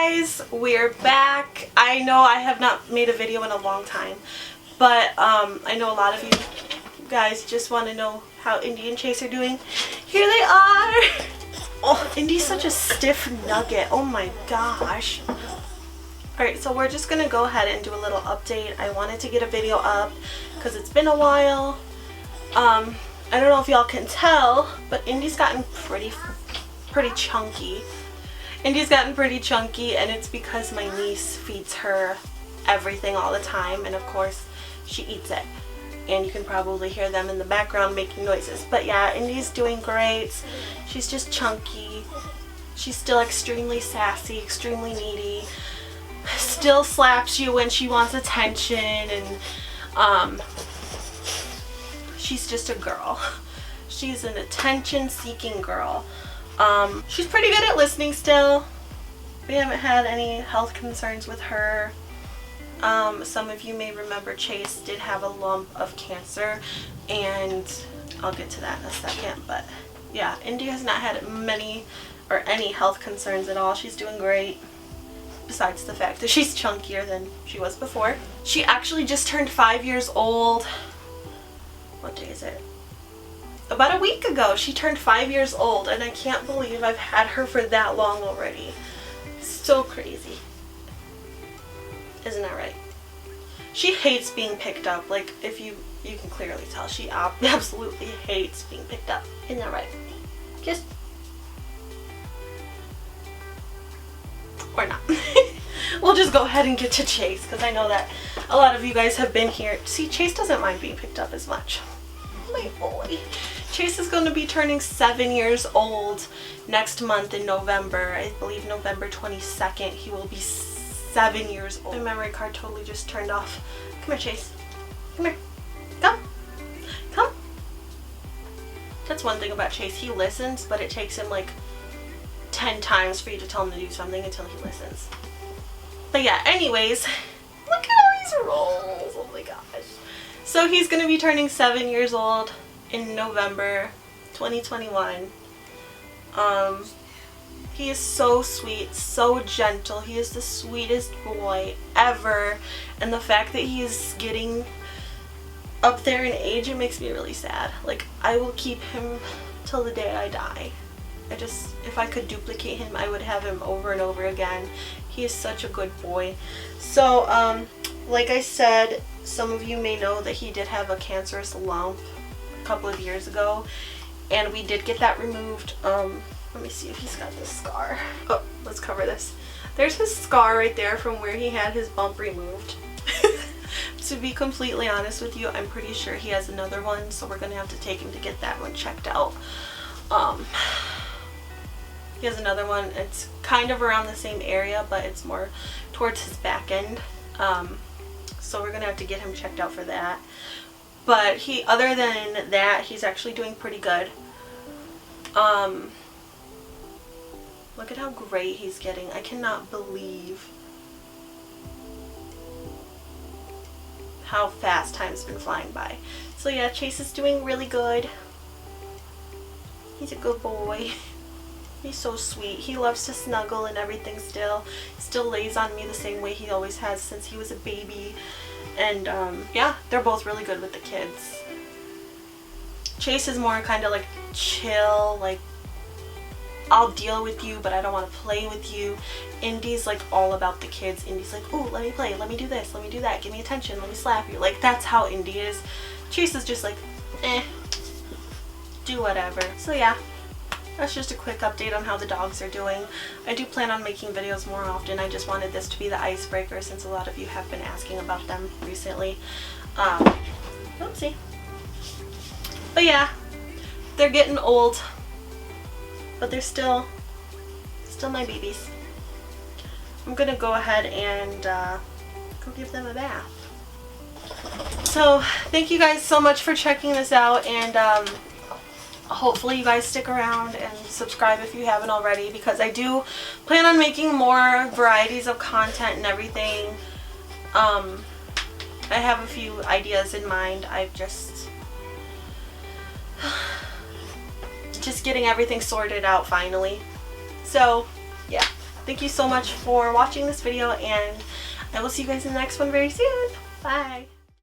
guys, we're back. I know I have not made a video in a long time, but I know a lot of you guys just want to know how Indy and Chase are doing. Here they are. Oh, Indy's such a stiff nugget. Oh my gosh. Alright, so we're just gonna go ahead and do a little update. I wanted to get a video up because it's been a while. I don't know if y'all can tell, but Indy's gotten pretty chunky. Indy's gotten pretty chunky, and it's because my niece feeds her everything all the time, and of course she eats it. And you can probably hear them in the background making noises. But yeah, Indy's doing great. She's just chunky. She's still extremely sassy, extremely needy. Still slaps you when she wants attention, and she's just a girl. She's an attention-seeking girl. She's pretty good at listening still. We haven't had any health concerns with her. Some of you may remember Chase did have a lump of cancer, and I'll get to that in a second. But yeah, Indy has not had many or any health concerns at all. She's doing great, besides the fact that she's chunkier than she was before. She actually just turned 5 years old. What day is it? About a week ago. She turned 5 years old, and I can't believe I've had her for that long already. So crazy. Isn't that right? She hates being picked up. Like, if you can clearly tell, she absolutely hates being picked up. Isn't that right? Kiss. Or not. We'll just go ahead and get to Chase, because I know that a lot of you guys have been here. See, Chase doesn't mind being picked up as much. My boy. Chase is going to be turning 7 years old next month in November. I believe November 22nd. He will be 7 years old. My memory card totally just turned off. Come here, Chase. Come here. Come. Come. That's one thing about Chase. He listens, but it takes him like 10 times for you to tell him to do something until he listens. But yeah, anyways, look at all these rolls. Oh my gosh. So he's going to be turning 7 years old in November 2021. He is so sweet, so gentle. He is the sweetest boy ever. And the fact that he is getting up there in age, it makes me really sad. Like, I will keep him till the day I die. If I could duplicate him, I would have him over and over again. He is such a good boy. So, like I said, some of you may know that he did have a cancerous lump a couple of years ago, and we did get that removed. Let me see if he's got this scar. Oh, let's cover this. There's his scar right there from where he had his bump removed. To be completely honest with you, I'm pretty sure he has another one, so we're gonna have to take him to get that one checked out. He has another one. It's kind of around the same area, but it's more towards his back end. So we're gonna have to get him checked out for that. But other than that, he's actually doing pretty good. Look at how great he's getting. I cannot believe how fast time's been flying by. So yeah, Chase is doing really good. He's a good boy. He's so sweet. He loves to snuggle and everything still. Still lays on me the same way he always has since he was a baby. And yeah, they're both really good with the kids. Chase is more kind of like chill, like, I'll deal with you, but I don't want to play with you. Indy's like all about the kids. Indy's like, ooh, let me play, let me do this, let me do that, give me attention, let me slap you. Like, that's how Indy is. Chase is just like, do whatever. So yeah, that's just a quick update on how the dogs are doing. I do plan on making videos more often. I just wanted this to be the icebreaker since a lot of you have been asking about them recently. Oopsie. But yeah, they're getting old, but they're still my babies. I'm gonna go ahead and go give them a bath. So thank you guys so much for checking this out, and hopefully you guys stick around and subscribe if you haven't already, because I do plan on making more varieties of content and everything. I have a few ideas in mind. I've just getting everything sorted out finally. So yeah, thank you so much for watching this video, and I will see you guys in the next one very soon. Bye!